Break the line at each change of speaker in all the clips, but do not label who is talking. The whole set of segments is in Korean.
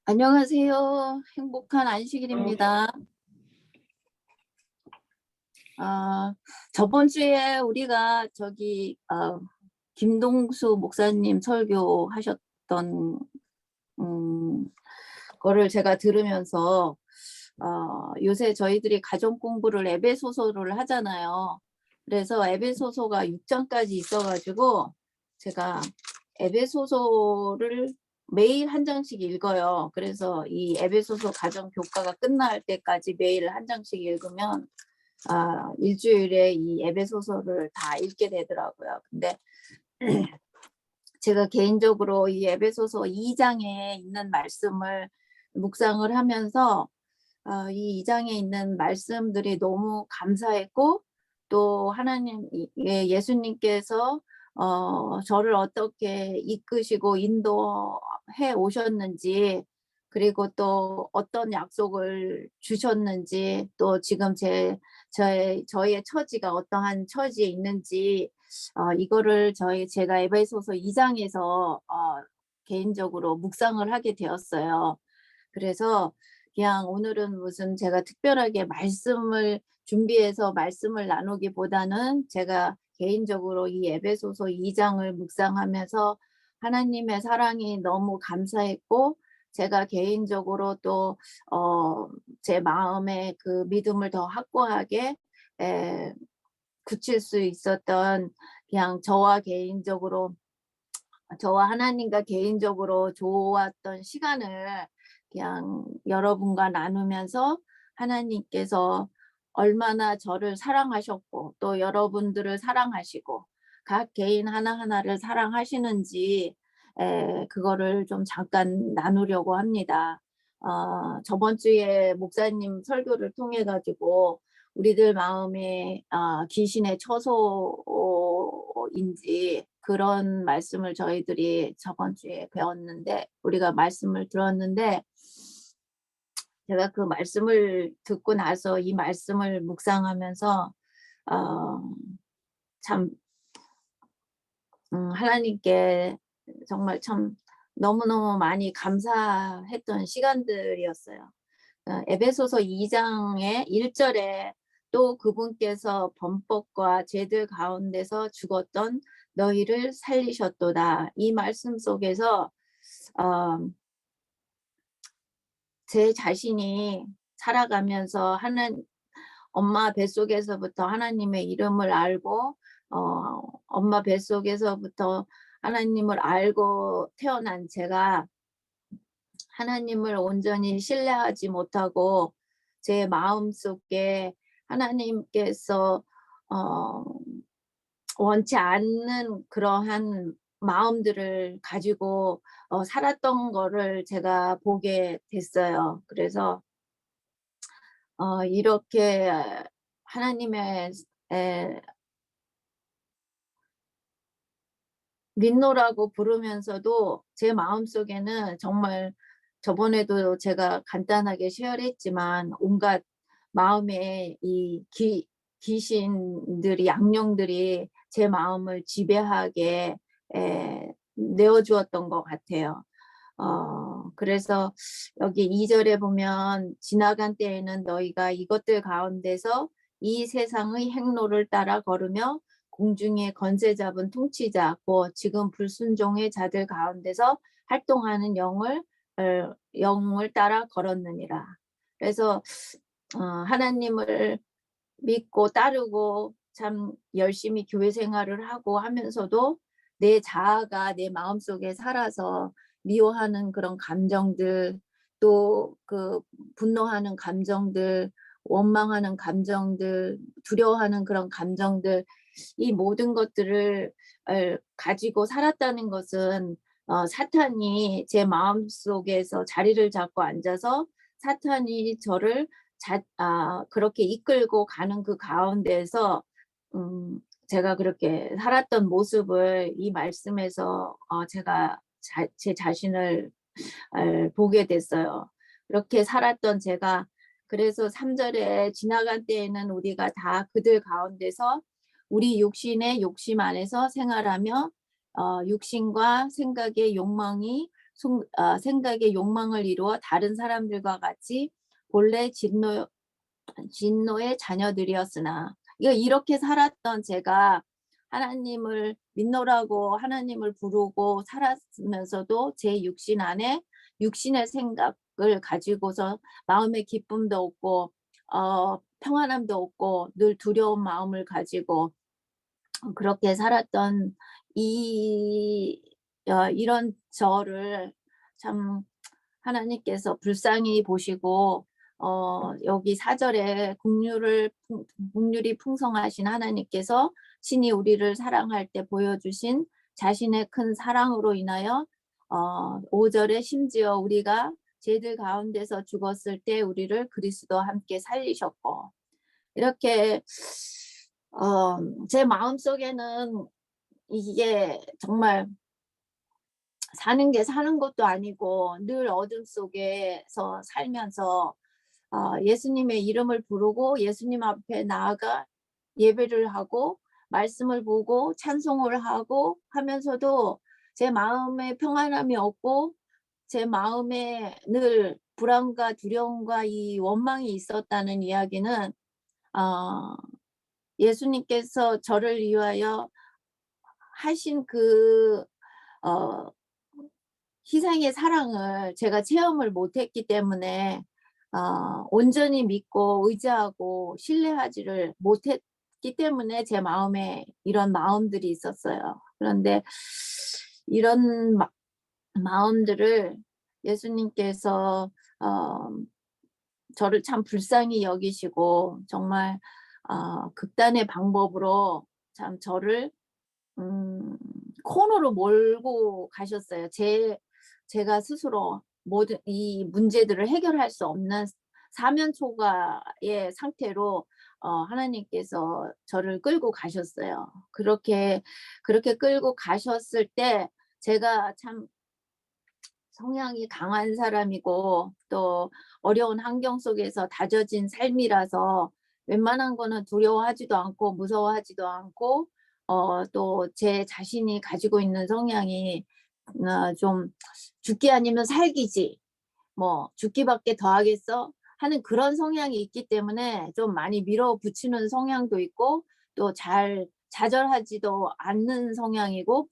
안녕하세요. 행복한 안식일입니다. 저번 주에 우리가 김동수 목사님 설교하셨던 거를 제가 들으면서 요새 저희들이 가정 공부를 에베소서를 하잖아요. 그래서 에베소서가 6장까지 있어가지고 제가 에베소서를 매일 한 장씩 읽어요. 그래서 이 에베소서 가정 교과가 끝날 때까지 매일 한 장씩 읽으면 일주일에 이 에베소서를 다 읽게 되더라고요. 근데 제가 개인적으로 이 에베소서 2장에 있는 말씀을 묵상을 하면서 이 2장에 있는 말씀들이 너무 감사했고, 또 하나님, 예수님께서 저를 어떻게 이끄시고 인도해 오셨는지, 그리고 또 어떤 약속을 주셨는지, 또 지금 저의 처지가 어떠한 처지에 있는지, 이거를 제가 에베소서 2장에서 개인적으로 묵상을 하게 되었어요. 그래서 그냥 오늘은 무슨 제가 특별하게 말씀을 준비해서 말씀을 나누기보다는 제가 개인적으로 이 에베소서 2장을 묵상하면서 하나님의 사랑이 너무 감사했고, 제가 개인적으로 또 제 마음의 그 믿음을 더 확고하게 굳힐 수 있었던, 그냥 저와 하나님과 개인적으로 좋았던 시간을 그냥 여러분과 나누면서 하나님께서 얼마나 저를 사랑하셨고 또 여러분들을 사랑하시고 각 개인 하나하나를 사랑하시는지 그거를 좀 잠깐 나누려고 합니다. 저번 주에 목사님 설교를 통해 가지고 우리들 마음에 귀신의 처소인지 그런 말씀을 저희들이 저번 주에 배웠는데, 우리가 말씀을 들었는데, 제가 그 말씀을 듣고 나서 이 말씀을 묵상하면서 참 하나님께 정말 참 너무너무 많이 감사했던 시간들이었어요. 에베소서 2장의 1절에 또 그분께서 범법과 죄들 가운데서 죽었던 너희를 살리셨도다. 이 말씀 속에서 제 자신이 살아가면서 엄마 뱃속에서부터 하나님의 이름을 알고 엄마 뱃속에서부터 하나님을 알고 태어난 제가 하나님을 온전히 신뢰하지 못하고 제 마음속에 하나님께서 원치 않는 그러한 마음들을 가지고 살았던 거를 제가 보게 됐어요. 그래서 이렇게 하나님의 민노라고 부르면서도 제 마음속에는 정말, 저번에도 제가 간단하게 쉐어했지만 온갖 마음에 이 귀신들이, 악령들이 제 마음을 지배하게 내어주었던 것 같아요. 그래서 여기 2절에 보면 지나간 때에는 너희가 이것들 가운데서 이 세상의 행로를 따라 걸으며 공중의 권세 잡은 통치자 곧 지금 불순종의 자들 가운데서 활동하는 영을 따라 걸었느니라. 그래서 하나님을 믿고 따르고 참 열심히 교회 생활을 하고 하면서도 내 자아가 내 마음속에 살아서 미워하는 그런 감정들, 또 그 분노하는 감정들, 원망하는 감정들, 두려워하는 그런 감정들, 이 모든 것들을 가지고 살았다는 것은 사탄이 제 마음속에서 자리를 잡고 앉아서 사탄이 저를 그렇게 이끌고 가는 그 가운데에서 제가 그렇게 살았던 모습을 이 말씀에서 제가 제 자신을 보게 됐어요. 그렇게 살았던 제가 그래서 3절에 지나간 때에는 우리가 다 그들 가운데서 우리 육신의 욕심 안에서 생활하며 육신과 생각의 욕망을 이루어 다른 사람들과 같이 본래 진노의 자녀들이었으나 이렇게 살았던 제가 하나님을 믿노라고 하나님을 부르고 살았으면서도 제 육신 안에 육신의 생각을 가지고서 마음의 기쁨도 없고 평안함도 없고 늘 두려운 마음을 가지고 그렇게 살았던 이런 저를 참 하나님께서 불쌍히 보시고 여기 4절에 긍휼이 풍성하신 하나님께서 친히 우리를 사랑할 때 보여주신 자신의 큰 사랑으로 인하여 5절에 심지어 우리가 죄들 가운데서 죽었을 때 우리를 그리스도와 함께 살리셨고 이렇게 제 마음속에는 이게 정말 사는 게 사는 것도 아니고 늘 어둠 속에서 살면서 예수님의 이름을 부르고 예수님 앞에 나아가 예배를 하고 말씀을 보고 찬송을 하고 하면서도 제 마음에 평안함이 없고 제 마음에 늘 불안과 두려움과 이 원망이 있었다는 이야기는 예수님께서 저를 위하여 하신 그 희생의 사랑을 제가 체험을 못했기 때문에 온전히 믿고 의지하고 신뢰하지를 못했기 때문에 제 마음에 이런 마음들이 있었어요. 그런데 이런 마음들을 예수님께서 저를 참 불쌍히 여기시고 정말 극단의 방법으로 참 저를 코너로 몰고 가셨어요. 제가 스스로 모든 이 문제들을 해결할 수 없는 사면초가의 상태로 하나님께서 저를 끌고 가셨어요. 그렇게 끌고 가셨을 때 제가 참 성향이 강한 사람이고 또 어려운 환경 속에서 다져진 삶이라서 웬만한 거는 두려워하지도 않고 무서워하지도 않고 또 제 자신이 가지고 있는 성향이 좀 죽기 아니면 살기지 뭐 죽기밖에 더 하겠어 하는 그런 성향이 있기 때문에 좀 많이 밀어붙이는 성향도 있고 또 잘 좌절하지도 않는 성향이고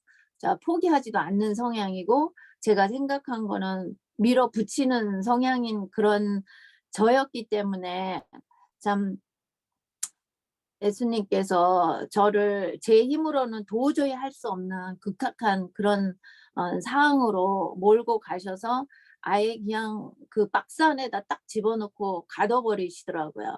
포기하지도 않는 성향이고 제가 생각한 거는 밀어붙이는 성향인 그런 저였기 때문에 참 예수님께서 저를 제 힘으로는 도저히 할 수 없는 극악한 그런 상황으로 몰고 가셔서 아예 그냥 그 박스 안에다 딱 집어넣고 가둬버리시더라고요.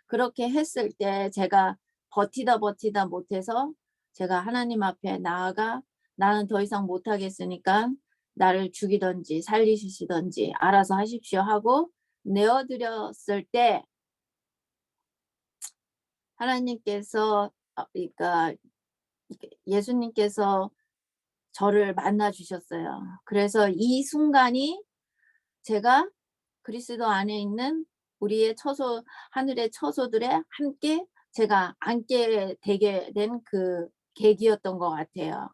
그렇게 했을 때 제가 버티다 못해서 제가 하나님 앞에 나아가 나는 더 이상 못하겠으니까 나를 죽이든지 살리시든지 알아서 하십시오 하고 내어드렸을 때 하나님께서 그러니까 예수님께서 저를 만나 주셨어요. 그래서 이 순간이 제가 그리스도 안에 있는 우리의 하늘의 처소들에 함께 제가 앉게 되게 된 그 계기였던 것 같아요.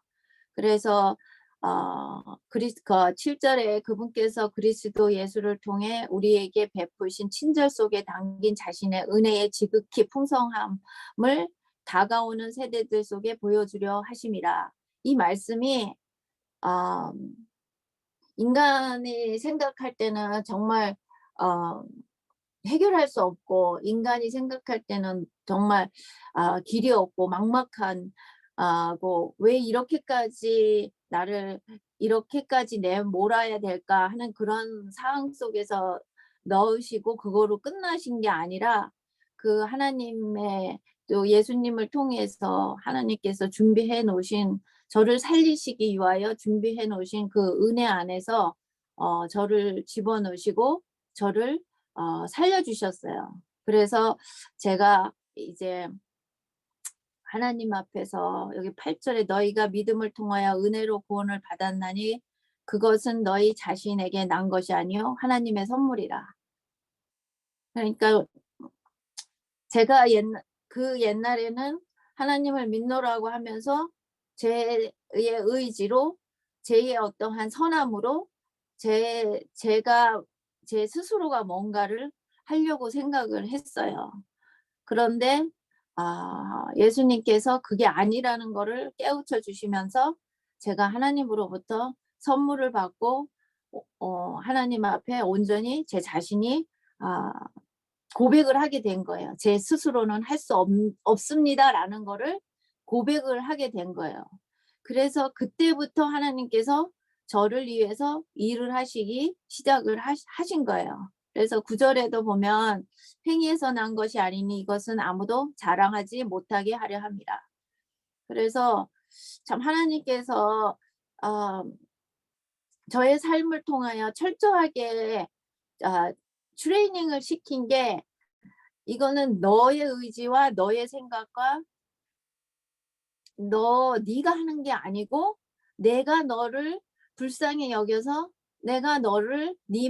그래서 7절에 그분께서 그리스도 예수를 통해 우리에게 베푸신 친절 속에 담긴 자신의 은혜의 지극히 풍성함을 다가오는 세대들 속에 보여주려 하심이라. 이 말씀이 인간이 생각할 때는 정말 어, 해결할 수 없고 인간이 생각할 때는 정말 길이 없고 막막한 왜 이렇게까지 나를 이렇게까지 내몰아야 될까 하는 그런 상황 속에서 넣으시고 그거로 끝나신 게 아니라 그 하나님의 또 예수님을 통해서 하나님께서 준비해 놓으신 저를 살리시기 위하여 준비해 놓으신 그 은혜 안에서 저를 집어넣으시고 저를 살려주셨어요. 그래서 제가 이제 하나님 앞에서 여기 8절에 너희가 믿음을 통하여 은혜로 구원을 받았나니 그것은 너희 자신에게 난 것이 아니요 하나님의 선물이라. 그러니까 제가 옛날에는 하나님을 믿노라고 하면서 제 의지로, 제의 어떠한 선함으로 제가 제 스스로가 뭔가를 하려고 생각을 했어요. 그런데 예수님께서 그게 아니라는 거를 깨우쳐 주시면서 제가 하나님으로부터 선물을 받고 하나님 앞에 온전히 제 자신이 아 고백을 하게 된 거예요. 제 스스로는 할 수 없습니다라는 거를 고백을 하게 된 거예요. 그래서 그때부터 하나님께서 저를 위해서 일을 하시기 시작을 하신 거예요. 그래서 9절에도 보면 행위에서 난 것이 아니니 이것은 아무도 자랑하지 못하게 하려 함이라. 그래서 참 하나님께서 어 저의 삶을 통하여 철저하게 트레이닝을 시킨 게, 이거는 너의 의지와 너의 생각과 네가 하는 게 아니고 내가 너를 불쌍히 여겨서 내가 너를 네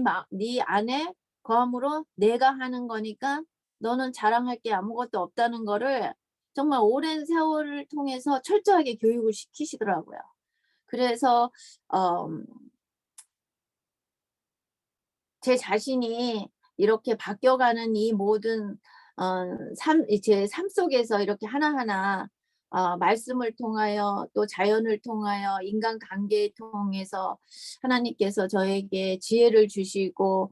안에 거함으로 내가 하는 거니까 너는 자랑할 게 아무것도 없다는 거를 정말 오랜 세월을 통해서 철저하게 교육을 시키시더라고요. 그래서 어 제 자신이 이렇게 바뀌어가는 이 모든 제 삶 속에서 이렇게 하나하나 말씀을 통하여 또 자연을 통하여 인간관계를 통해서 하나님께서 저에게 지혜를 주시고,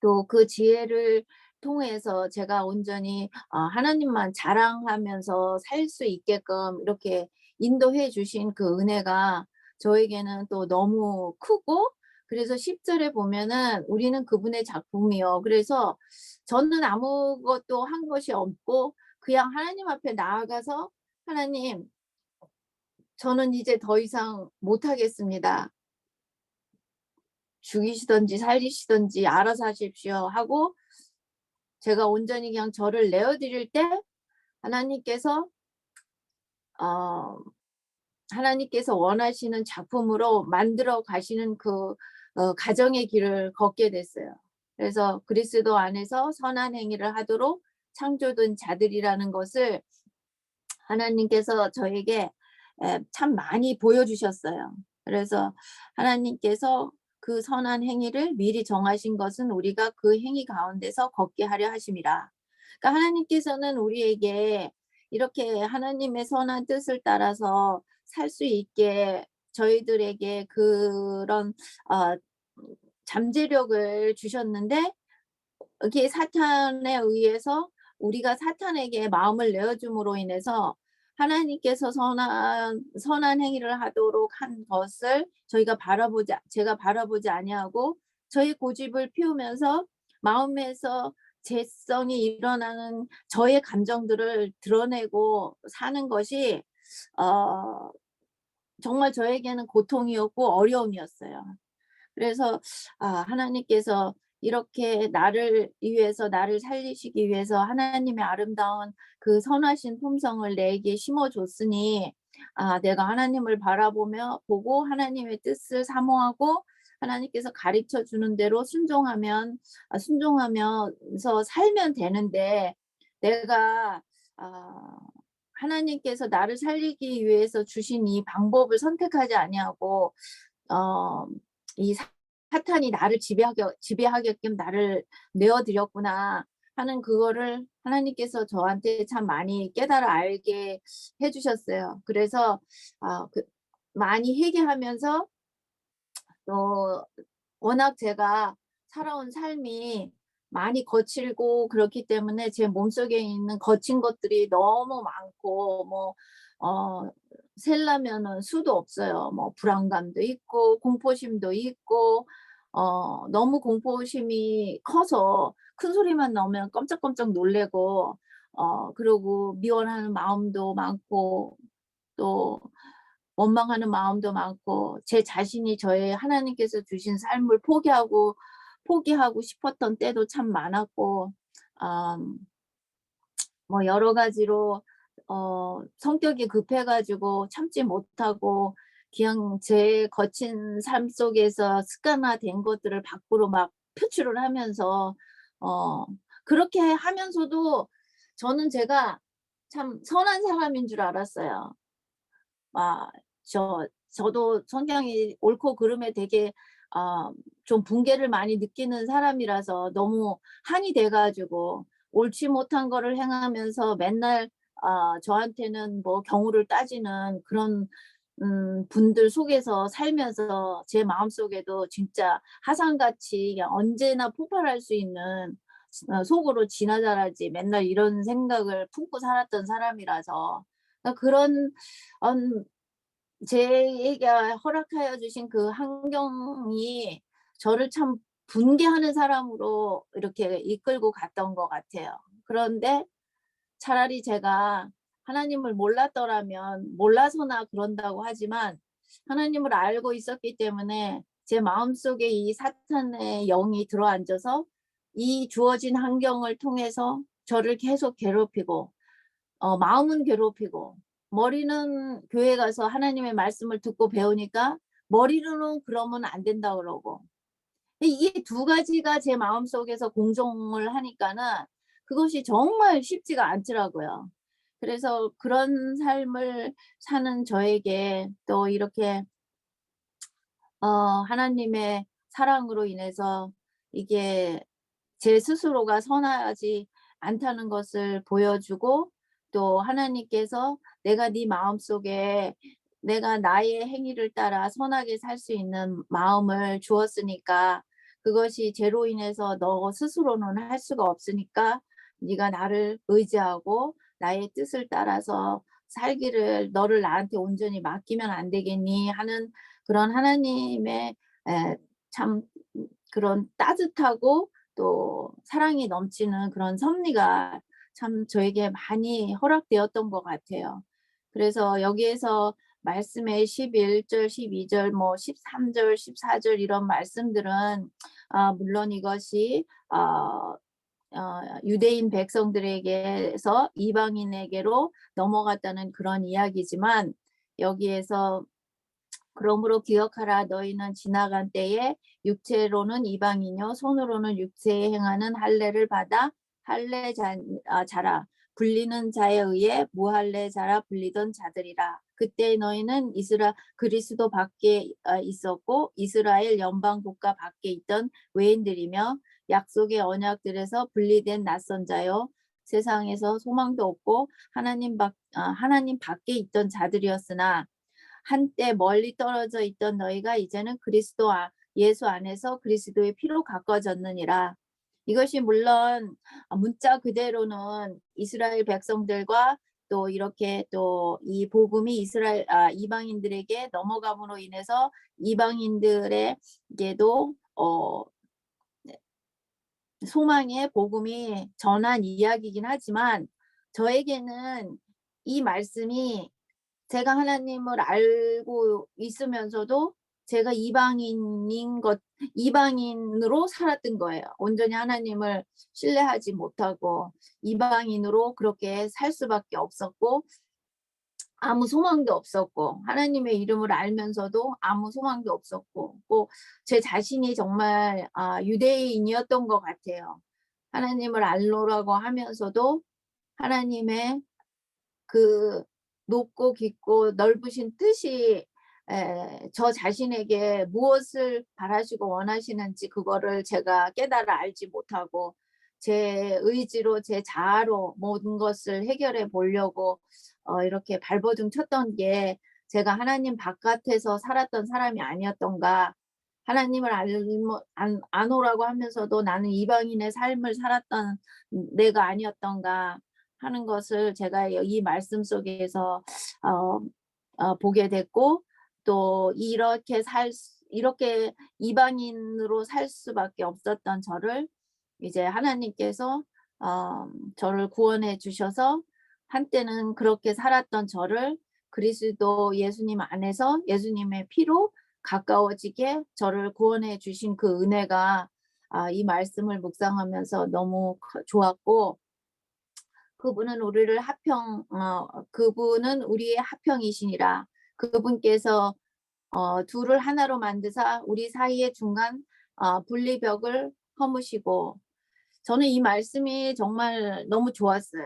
또 그 지혜를 통해서 제가 온전히 하나님만 자랑하면서 살 수 있게끔 이렇게 인도해 주신 그 은혜가 저에게는 또 너무 크고, 그래서 10 절에 보면은 "우리는 그분의 작품이요." 그래서 저는 아무것도 한 것이 없고 그냥 하나님 앞에 나아가서 "하나님, 저는 이제 더 이상 못 하겠습니다. 죽이시든지 살리시든지 알아서 하십시오." 하고 제가 온전히 그냥 저를 내어 드릴 때 하나님께서 어 하나님께서 원하시는 작품으로 만들어 가시는 그 가정의 길을 걷게 됐어요. 그래서 그리스도 안에서 선한 행위를 하도록 창조된 자들이라는 것을 하나님께서 저에게 참 많이 보여주셨어요. 그래서 하나님께서 그 선한 행위를 미리 정하신 것은 우리가 그 행위 가운데서 걷게 하려 하심이라. 그러니까 하나님께서는 우리에게 이렇게 하나님의 선한 뜻을 따라서 살 수 있게 저희들에게 그런 어 잠재력을 주셨는데, 이게 사탄에 의해서 우리가 사탄에게 마음을 내어 줌으로 인해서 하나님께서 선한 행위를 하도록 한 것을 제가 바라보지 아니하고 저의 고집을 피우면서 마음에서 재성이 일어나는 저의 감정들을 드러내고 사는 것이 어 정말 저에게는 고통이었고 어려움이었어요. 그래서 하나님께서 이렇게 나를 위해서, 나를 살리시기 위해서 하나님의 아름다운 그 선하신 품성을 내게 심어 줬으니 내가 하나님을 바라보며 보고 하나님의 뜻을 사모하고 하나님께서 가르쳐 주는 대로 순종하면서 살면 되는데, 내가 아 하나님께서 나를 살리기 위해서 주신 이 방법을 선택하지 아니하고 어 이 '사탄이 나를 지배하게끔 나를 내어 드렸구나.' 하는 그거를 하나님께서 저한테 참 많이 깨달아 알게 해 주셨어요. 그래서 많이 회개하면서, 또 워낙 제가 살아온 삶이 많이 거칠고 그렇기 때문에 제 몸속에 있는 거친 것들이 너무 많고, 뭐 셀려면은 수도 없어요. 뭐 불안감도 있고 공포심도 있고, 너무 공포심이 커서 큰 소리만 나오면 깜짝깜짝 놀래고, 그리고 미워하는 마음도 많고, 또 원망하는 마음도 많고, 제 자신이 저의 하나님께서 주신 삶을 포기하고 싶었던 때도 참 많았고, 음 뭐 여러 가지로 성격이 급해 가지고 참지 못하고 그냥 제 거친 삶 속에서 습관화된 것들을 밖으로 막 표출을 하면서 어 그렇게 하면서도 저는 제가 참 선한 사람인 줄 알았어요. 아 저도 성향이 옳고 그름에 되게 좀 분개를 많이 느끼는 사람이라서 너무 한이 돼 가지고 옳지 못한 거를 행하면서 맨날 저한테는 뭐 경우를 따지는 그런 분들 속에서 살면서 제 마음속에도 진짜 화산같이 그냥 언제나 폭발할 수 있는 속으로 지나 자라지 맨날 이런 생각을 품고 살았던 사람이라서 그런 언 제게 허락하여 주신 그 환경이 저를 참 분개하는 사람으로 이렇게 이끌고 갔던 것 같아요. 그런데 차라리 제가 하나님을 몰랐더라면, 몰라서나 그런다고 하지만 하나님을 알고 있었기 때문에 제 마음속에 이 사탄의 영이 들어앉아서 이 주어진 환경을 통해서 저를 계속 괴롭히고 마음은 괴롭히고 머리는 교회 가서 하나님의 말씀을 듣고 배우니까 머리로는 그러면 안 된다 그러고 이게 두 가지가 제 마음속에서 공존을 하니까는 그것이 정말 쉽지가 않더라고요. 그래서 그런 삶을 사는 저에게 또 이렇게 하나님의 사랑으로 인해서 이게 제 스스로가 선하지 않다는 것을 보여주고 또 하나님께서 내가 네 마음속에 내가 나의 행위를 따라 선하게 살 수 있는 마음을 주었으니까 그것이 죄로 인해서 너 스스로는 할 수가 없으니까 네가 나를 의지하고 나의 뜻을 따라서 살기를 너를 나한테 온전히 맡기면 안 되겠니 하는 그런 하나님의 참 그런 따뜻하고 또 사랑이 넘치는 그런 섭리가 참 저에게 많이 허락되었던 것 같아요. 그래서 여기에서 말씀의 11절 12절 뭐 13절 14절 이런 말씀들은 물론 이것이 유대인 백성들에게서 이방인에게로 넘어갔다는 그런 이야기지만 여기에서 그러므로 기억하라 너희는 지나간 때에 육체로는 이방이뇨 손으로는 육체에 행하는 할례를 받아 자라 불리는 자에 의해 무할례 자라 불리던 자들이라. 그때 너희는 그리스도 밖에 있었고 이스라엘 연방 국가 밖에 있던 외인들이며 약속의 언약들에서 분리된 낯선 자요 세상에서 소망도 없고 하나님 밖에 있던 자들이었으나 한때 멀리 떨어져 있던 너희가 이제는 예수 안에서 그리스도의 피로 가까워졌느니라. 이것이 물론 문자 그대로는 이스라엘 백성들과 또 이렇게 또 이 복음이 이방인들에게 넘어감으로 인해서 이방인들에게도 네, 소망의 복음이 전한 이야기이긴 하지만 저에게는 이 말씀이 제가 하나님을 알고 있으면서도 제가 이방인으로 살았던 거예요. 온전히 하나님을 신뢰하지 못하고 이방인으로 그렇게 살 수밖에 없었고 아무 소망도 없었고 하나님의 이름을 알면서도 아무 소망도 없었고 또 제 자신이 정말 유대인이었던 것 같아요. 하나님을 알노라고 하면서도 하나님의 그 높고 깊고 넓으신 뜻이 저 자신에게 무엇을 바라시고 원하시는지 그거를 제가 깨달아 알지 못하고 제 의지로 제 자아로 모든 것을 해결해 보려고 이렇게 발버둥 쳤던 게 제가 하나님 바깥에서 살았던 사람이 아니었던가 하나님을 아노라고 하면서도 나는 이방인의 삶을 살았던 내가 아니었던가 하는 것을 제가 이 말씀 속에서 어 보게 됐고 또 이렇게 이방인으로 살 수밖에 없었던 저를 이제 하나님께서 저를 구원해 주셔서 한때는 그렇게 살았던 저를 그리스도 예수님 안에서 예수님의 피로 가까워지게 저를 구원해 주신 그 은혜가 이 말씀을 묵상하면서 너무 좋았고 그분은 우리의 화평이시니라. 그분께서 둘을 하나로 만드사 우리 사이의 중간 분리벽을 허무시고 저는 이 말씀이 정말 너무 좋았어요.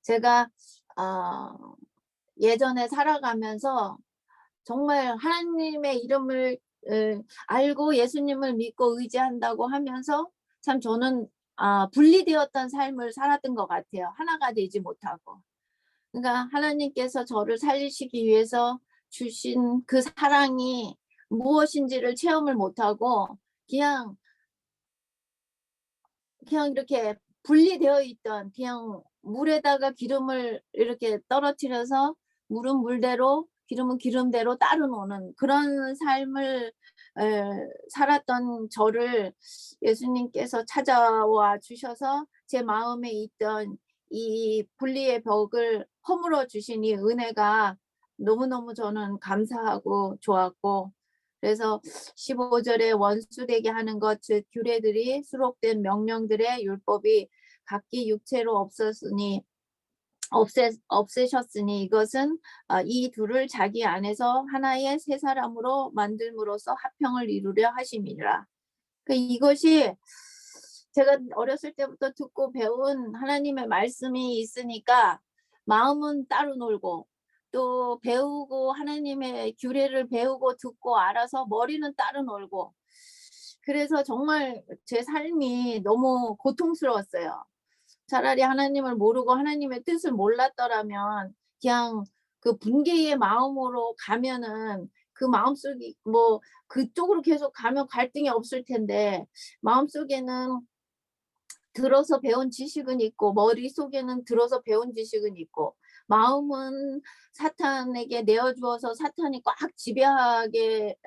제가 예전에 살아가면서 정말 하나님의 이름을 알고 예수님을 믿고 의지한다고 하면서 참 저는 분리되었던 삶을 살았던 것 같아요. 하나가 되지 못하고. 그러니까 하나님께서 저를 살리시기 위해서 주신 그 사랑이 무엇인지를 체험을 못하고 그냥 이렇게 분리되어 있던, 그냥 물에다가 기름을 이렇게 떨어뜨려서 물은 물대로 기름은 기름대로 따로 노는 그런 삶을 살았던 저를 예수님께서 찾아와 주셔서 제 마음에 있던 이 분리의 벽을 허물어 주신 이 은혜가 너무너무 저는 감사하고 좋았고, 그래서 15절에 원수되게 하는 것, 즉 규례들이 수록된 명령들의 율법이 각기 육체로 없애셨으니 이것은 이 둘을 자기 안에서 하나의 새 사람으로 만들므로써 화평을 이루려 하심이니라. 이것이 제가 어렸을 때부터 듣고 배운 하나님의 말씀이 있으니까 마음은 따로 놀고, 또 배우고 하나님의 규례를 배우고 듣고 알아서 머리는 따로 놀고, 그래서 정말 제 삶이 너무 고통스러웠어요. 차라리 하나님을 모르고 하나님의 뜻을 몰랐더라면 그냥 그 분개의 마음으로 가면은 그 마음속이 뭐 그쪽으로 계속 가면 갈등이 없을 텐데, 마음속에는 들어서 배운 지식은 있고 머릿속에는 들어서 배운 지식은 있고 마음은 사탄에게 내어주어서 사탄이 꽉 지배하게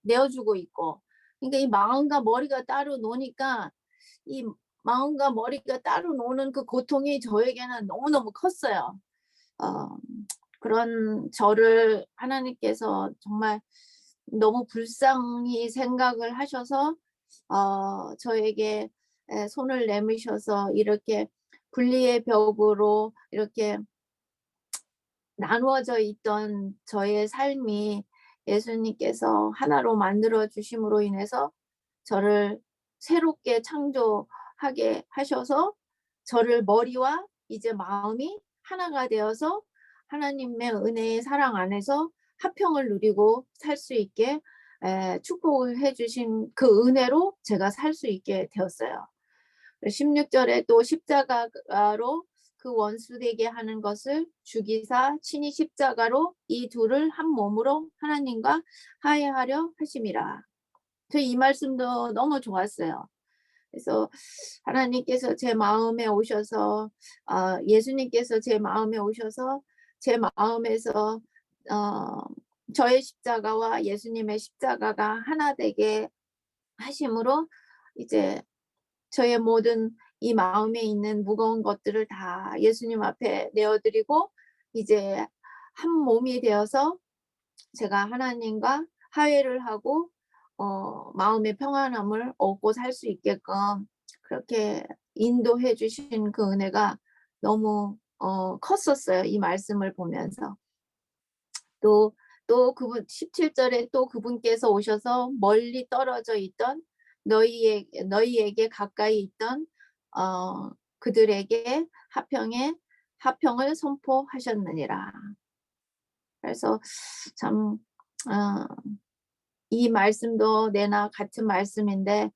내어주고 있고, 그러니까 이 마음과 머리가 따로 노니까 이 마음과 머리가 따로 노는 그 고통이 저에게는 너무너무 컸어요. 그런 저를 하나님께서 정말 너무 불쌍히 생각을 하셔서 저에게 손을 내미셔서 이렇게 분리의 벽으로 이렇게 나누어져 있던 저의 삶이 예수님께서 하나로 만들어 주심으로 인해서 저를 새롭게 창조하게 하셔서 저를 머리와 이제 마음이 하나가 되어서 하나님의 은혜의 사랑 안에서 화평을 누리고 살 수 있게 축복을 해주신 그 은혜로 제가 살 수 있게 되었어요. 16절에 또 십자가로 그 원수되게 하는 것을 죽이사 친히 십자가로 이 둘을 한 몸으로 하나님과 화해하려 하심이라. 저 이 말씀도 너무 좋았어요. 그래서 하나님께서 제 마음에 오셔서 예수님께서 제 마음에 오셔서 제 마음에서 저의 십자가와 예수님의 십자가가 하나 되게 하심으로 이제 저의 모든 이 마음에 있는 무거운 것들을 다 예수님 앞에 내어드리고 이제 한 몸이 되어서 제가 하나님과 화해를 하고 마음의 평안함을 얻고 살 수 있게끔 그렇게 인도해 주신 그 은혜가 너무 컸었어요. 이 말씀을 보면서. 또 그분 17절에 또 그분께서 오셔서 멀리 떨어져 있던 너희에게 가까이 있던 그들에게 화평을 선포하셨느니라. 그래서 참 이 말씀도 내나 같은 말씀인데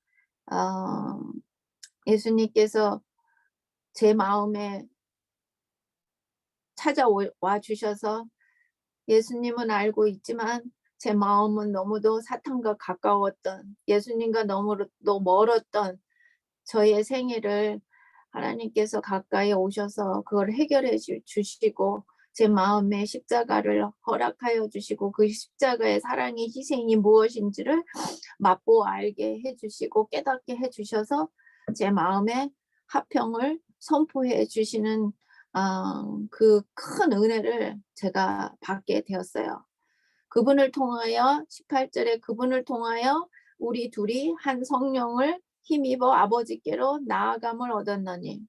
예수님께서 제 마음에 찾아와 주셔서 예수님은 알고 있지만 제 마음은 너무도 사탄과 가까웠던, 예수님과 너무도 멀었던 저의 생애를 하나님께서 가까이 오셔서 그걸 해결해 주시고 제 마음에 십자가를 허락하여 주시고 그 십자가의 사랑의 희생이 무엇인지를 맛보아 알게 해주시고 깨닫게 해주셔서 제 마음에 화평을 선포해 주시는 그 큰 은혜를 제가 받게 되었어요. 그분을 통하여 18절에 그분을 통하여 우리 둘이 한 성령을 힘입어 아버지께로 나아감을 얻었나니,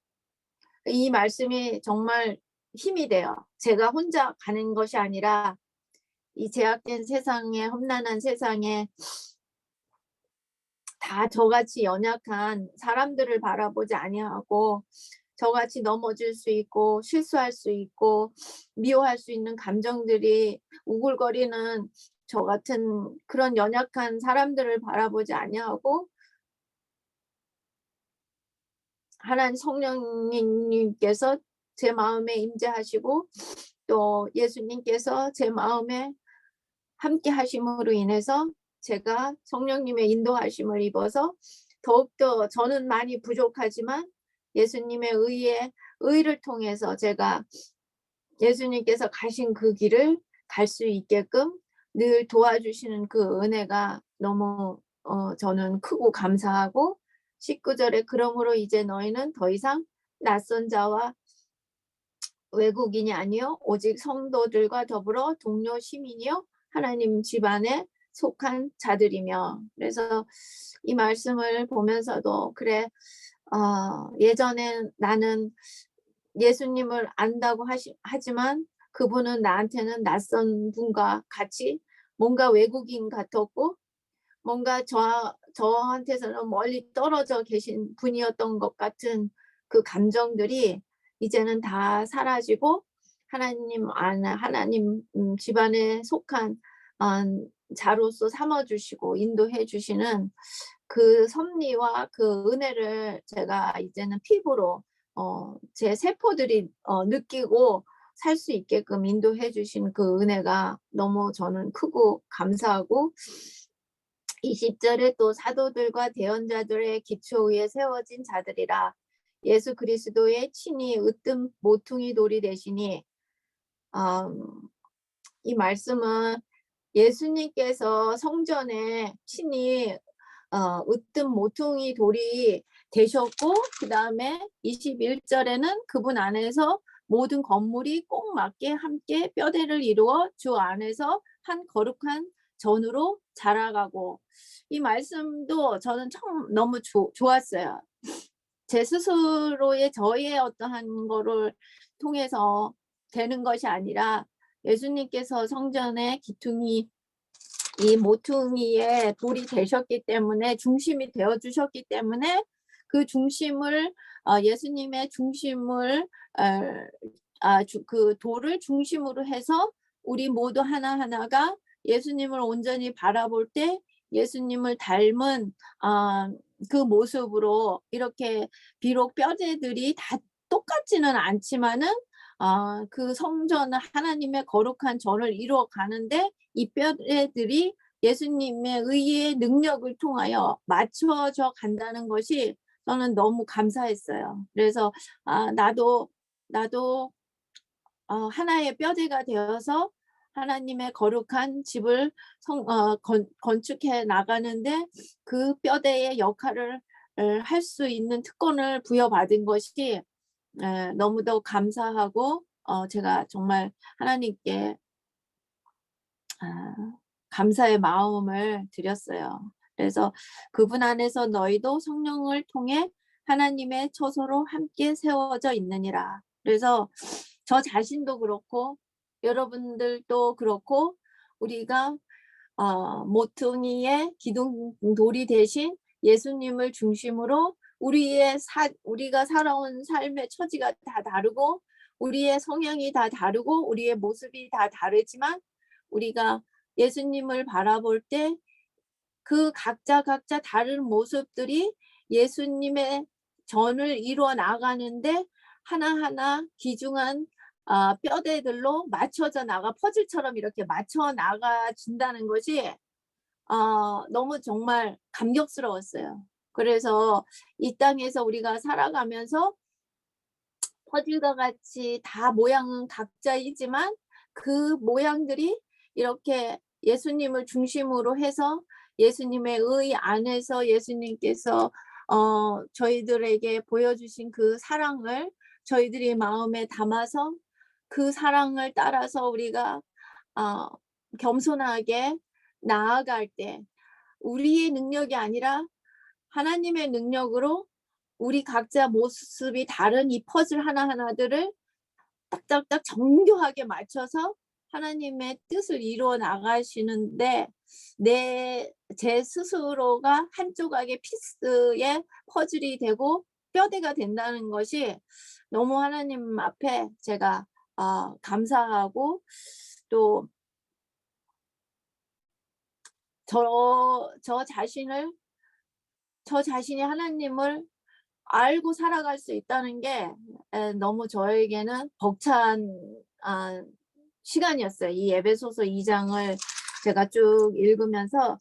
이 말씀이 정말 힘이 돼요. 제가 혼자 가는 것이 아니라 이 제약된 세상에, 험난한 세상에 다 저같이 연약한 사람들을 바라보지 아니하고 저같이 넘어질 수 있고 실수할 수 있고 미워할 수 있는 감정들이 우글거리는 저 같은 그런 연약한 사람들을 바라보지 아니하고 하나님 성령님께서 제 마음에 임재하시고 또 예수님께서 제 마음에 함께 하심으로 인해서 제가 성령님의 인도하심을 입어서 더욱더 저는 많이 부족하지만 예수님의 의를 통해서 제가 예수님께서 가신 그 길을 갈 수 있게끔 늘 도와주시는 그 은혜가 너무 저는 크고 감사하고 19절에 그러므로 이제 너희는 더 이상 낯선 자와 외국인이 아니요 오직 성도들과 더불어 동료 시민이요 하나님 집안에 속한 자들이며. 그래서 이 말씀을 보면서도 그래 예전에 나는 예수님을 안다고 하지만 그분은 나한테는 낯선 분과 같이 뭔가 외국인 같았고 뭔가 저한테서는 멀리 떨어져 계신 분이었던 것 같은 그 감정들이 이제는 다 사라지고 하나님 집안에 속한 자로서 삼아주시고 인도해 주시는 그 섭리와 그 은혜를 제가 이제는 피부로 제 세포들이 느끼고 살 수 있게끔 인도해 주신 그 은혜가 너무 저는 크고 감사하고 20절에 또 사도들과 대언자들의 기초 위에 세워진 자들이라 예수 그리스도의 친히 으뜸 모퉁이 돌이 되시니 이 말씀은 예수님께서 성전에 친히 으뜸 모퉁이 돌이 되셨고 그 다음에 21절에는 그분 안에서 모든 건물이 꼭 맞게 함께 뼈대를 이루어 주 안에서 한 거룩한 전으로 자라가고 이 말씀도 저는 처음 너무 좋았어요. 제 스스로의 저의 어떠한 거를 통해서 되는 것이 아니라 예수님께서 성전의 기둥이 이 모퉁이의 돌이 되셨기 때문에 중심이 되어 주셨기 때문에 그 중심을 예수님의 중심을 그 돌을 중심으로 해서 우리 모두 하나하나가 예수님을 온전히 바라볼 때 예수님을 닮은 그 모습으로 이렇게 비록 뼈대들이 다 똑같지는 않지만은 그 성전 하나님의 거룩한 전을 이루어 가는데 이 뼈대들이 예수님의 의의 능력을 통하여 맞춰져 간다는 것이 저는 너무 감사했어요. 그래서 나도 하나의 뼈대가 되어서 하나님의 거룩한 집을 건축해 나가는데 그 뼈대의 역할을 할 수 있는 특권을 부여받은 것이 너무도 감사하고 제가 정말 하나님께 감사의 마음을 드렸어요. 그래서 그분 안에서 너희도 성령을 통해 하나님의 처소로 함께 세워져 있느니라. 그래서 저 자신도 그렇고 여러분들도 그렇고 우리가 모퉁이의 기둥돌이 대신 예수님을 중심으로 우리가 살아온 삶의 처지가 다 다르고 우리의 성향이 다 다르고 우리의 모습이 다 다르지만 우리가 예수님을 바라볼 때 그 각자 다른 모습들이 예수님의 전을 이루어 나가는데 하나하나 귀중한 뼈대들로 맞춰져 나가 퍼즐처럼 이렇게 맞춰 나가진다는 것이 너무 정말 감격스러웠어요. 그래서 이 땅에서 우리가 살아가면서 퍼즐과 같이 다 모양은 각자이지만 그 모양들이 이렇게 예수님을 중심으로 해서 예수님의 의 안에서 예수님께서 저희들에게 보여주신 그 사랑을 저희들이 마음에 담아서 그 사랑을 따라서 우리가 겸손하게 나아갈 때 우리의 능력이 아니라 하나님의 능력으로 우리 각자 모습이 다른 이 퍼즐 하나하나들을 딱딱딱 정교하게 맞춰서 하나님의 뜻을 이루어 나가시는데 제 스스로가 한 조각의 피스의 퍼즐이 되고 뼈대가 된다는 것이 너무 하나님 앞에 제가 감사하고 또 저 자신이 하나님을 알고 살아갈 수 있다는 게 너무 저에게는 벅찬 시간이었어요. 이 에베소서 2장을 제가 쭉 읽으면서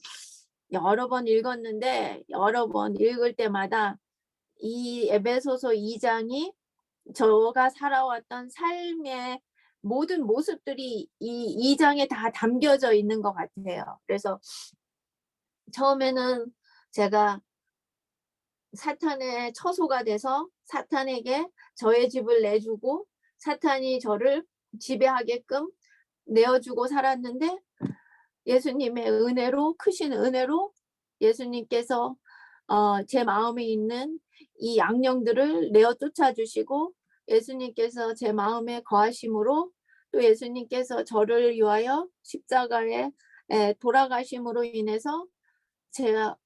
여러 번 읽었는데 여러 번 읽을 때마다 이 에베소서 2장이 저가 살아왔던 삶의 모든 모습들이 이 2장에 다 담겨져 있는 것 같아요. 그래서 처음에는 제가 사탄의 처소가 돼서 사탄에게 저의 집을 내주고 사탄이 저를 지배하게끔 내어주고 살았는데 예수님의 은혜로, 크신 은혜로 예수님께서 제 마음에 있는 이 양령들을 내어 쫓아주시고 예수님께서 제 마음에 거하심으로 또 예수님께서 저를 위하여 십자가에 돌아가심으로 인해서 제가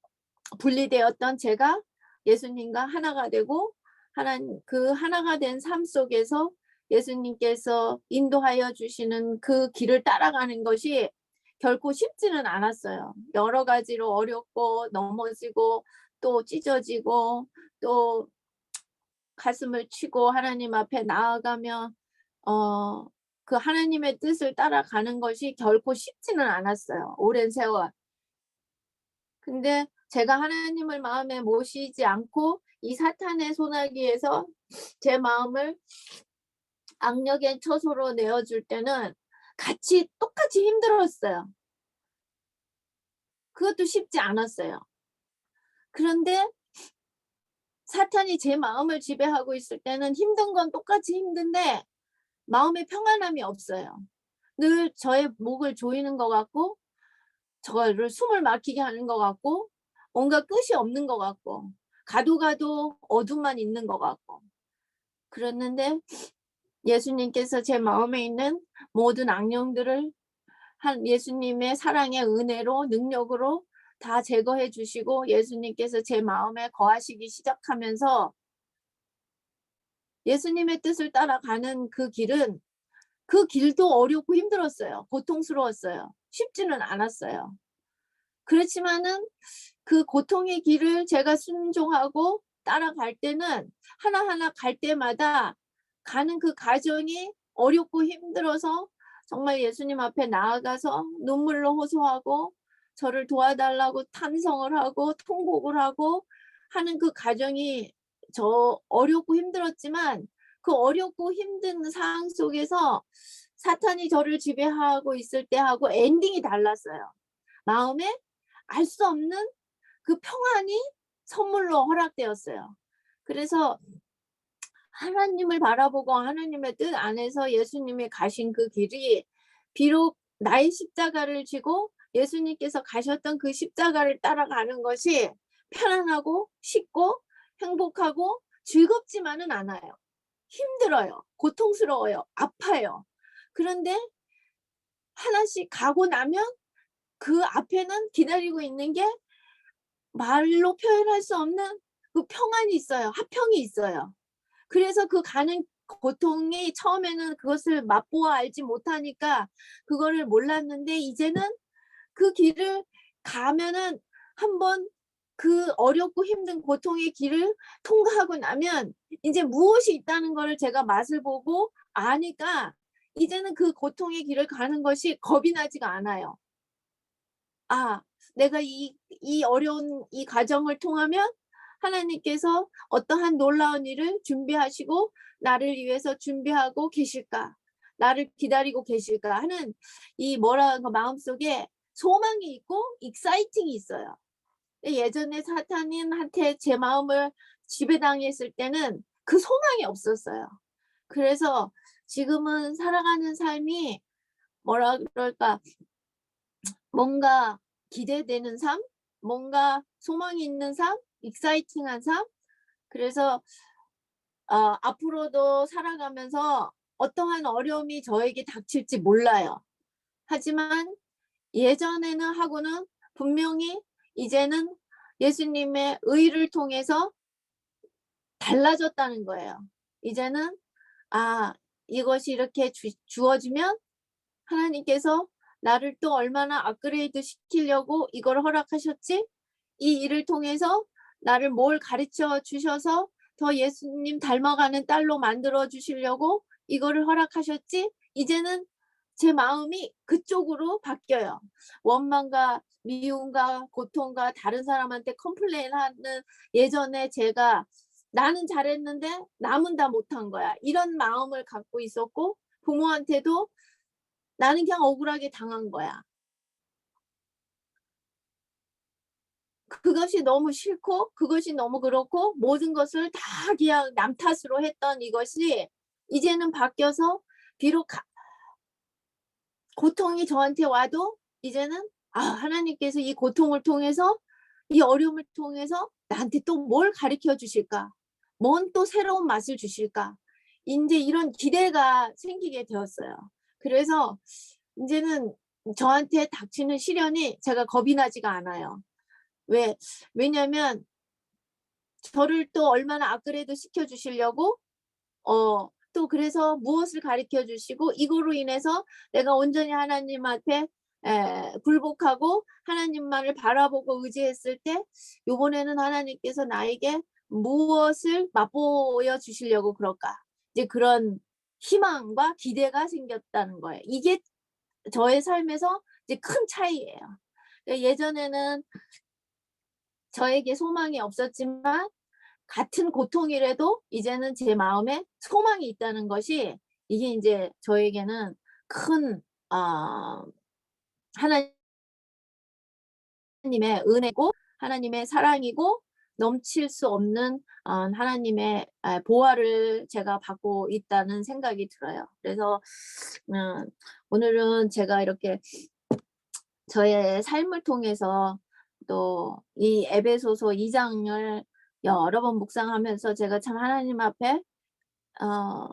분리되었던 제가 예수님과 하나가 되고 그 하나가 된 삶 속에서 예수님께서 인도하여 주시는 그 길을 따라가는 것이 결코 쉽지는 않았어요. 여러 가지로 어렵고 넘어지고 또 찢어지고 또 가슴을 치고 하나님 앞에 나아가며 그 하나님의 뜻을 따라가는 것이 결코 쉽지는 않았어요. 오랜 세월. 근데 제가 하나님을 마음에 모시지 않고 이 사탄의 손아귀에서 제 마음을 악력의 처소로 내어줄 때는 똑같이 힘들었어요. 그것도 쉽지 않았어요. 그런데 사탄이 제 마음을 지배하고 있을 때는 힘든 건 똑같이 힘든데 마음에 평안함이 없어요. 늘 저의 목을 조이는 것 같고 저를 숨을 막히게 하는 것 같고 뭔가 끝이 없는 것 같고 가도 어둠만 있는 것 같고 그랬는데 예수님께서 제 마음에 있는 모든 악령들을 예수님의 사랑의 은혜로 능력으로 다 제거해 주시고 예수님께서 제 마음에 거하시기 시작하면서 예수님의 뜻을 따라가는 그 길도 어렵고 힘들었어요. 고통스러웠어요. 쉽지는 않았어요. 그렇지만은 그 고통의 길을 제가 순종하고 따라갈 때는 하나하나 갈 때마다 가는 그 과정이 어렵고 힘들어서 정말 예수님 앞에 나아가서 눈물로 호소하고 저를 도와달라고 탄성을 하고 통곡을 하고 하는 그 과정이 어렵고 힘들었지만 그 어렵고 힘든 상황 속에서 사탄이 저를 지배하고 있을 때하고 엔딩이 달랐어요. 마음에 알 수 없는 그 평안이 선물로 허락되었어요. 그래서 하나님을 바라보고 하나님의 뜻 안에서 예수님이 가신 그 길이 비록 나의 십자가를 지고 예수님께서 가셨던 그 십자가를 따라가는 것이 편안하고 쉽고 행복하고 즐겁지만은 않아요. 힘들어요. 고통스러워요. 아파요. 그런데 하나씩 가고 나면 그 앞에는 기다리고 있는 게 말로 표현할 수 없는 그 평안이 있어요. 화평이 있어요. 그래서 그 가는 고통이 처음에는 그것을 맛보아 알지 못하니까 그거를 몰랐는데 이제는 그 길을 가면은 한번 그 어렵고 힘든 고통의 길을 통과하고 나면 이제 무엇이 있다는 거를 제가 맛을 보고 아니까 이제는 그 고통의 길을 가는 것이 겁이 나지가 않아요. 내가 이 어려운 이 과정을 통하면 하나님께서 어떠한 놀라운 일을 준비하시고 나를 위해서 준비하고 계실까? 나를 기다리고 계실까? 하는 이 마음속에 소망이 있고 익사이팅이 있어요. 예전에 사탄한테 제 마음을 지배당했을 때는 그 소망이 없었어요. 그래서 지금은 살아가는 삶이 뭔가 기대되는 삶, 뭔가 소망이 있는 삶, 익사이팅한 삶. 그래서 앞으로도 살아가면서 어떠한 어려움이 저에게 닥칠지 몰라요. 하지만 예전에는 하고는 분명히 이제는 예수님의 의를 통해서 달라졌다는 거예요. 이제는 이것이 이렇게 주어지면 하나님께서 나를 또 얼마나 업그레이드 시키려고 이걸 허락하셨지? 이 일을 통해서 나를 뭘 가르쳐 주셔서 더 예수님 닮아가는 딸로 만들어 주시려고 이거를 허락하셨지? 이제는 제 마음이 그쪽으로 바뀌어요. 원망과 미움과 고통과 다른 사람한테 컴플레인하는 예전에 제가 나는 잘했는데 남은 다 못한 거야. 이런 마음을 갖고 있었고 부모한테도 나는 그냥 억울하게 당한 거야. 그것이 너무 싫고 그것이 너무 그렇고 모든 것을 다 그냥 남 탓으로 했던 이것이 이제는 바뀌어서 비록 고통이 저한테 와도 이제는 하나님께서 이 고통을 통해서 이 어려움을 통해서 나한테 또 뭘 가르쳐 주실까? 뭔 또 새로운 맛을 주실까? 인제 이런 기대가 생기게 되었어요. 그래서 인제는 저한테 닥치는 시련이 제가 겁이 나지가 않아요. 왜냐면 저를 또 얼마나 업그레이드 시켜 주시려고 또 그래서 무엇을 가르쳐 주시고 이거로 인해서 내가 온전히 하나님한테 굴복하고 하나님만을 바라보고 의지했을 때 요번에는 하나님께서 나에게 무엇을 맛보여 주시려고 그럴까? 이제 그런 희망과 기대가 생겼다는 거예요. 이게 저의 삶에서 이제 큰 차이예요. 예전에는 저에게 소망이 없었지만 같은 고통이라도 이제는 제 마음에 소망이 있다는 것이 이게 인제 저에게는 큰 하나님의 은혜고 하나님의 사랑이고 넘칠 수 없는 하나님의 보화를 제가 받고 있다는 생각이 들어요. 그래서 오늘은 제가 이렇게 저의 삶을 통해서 또 이 에베소서 2장을 여러 번 묵상하면서 제가 참 하나님 앞에 어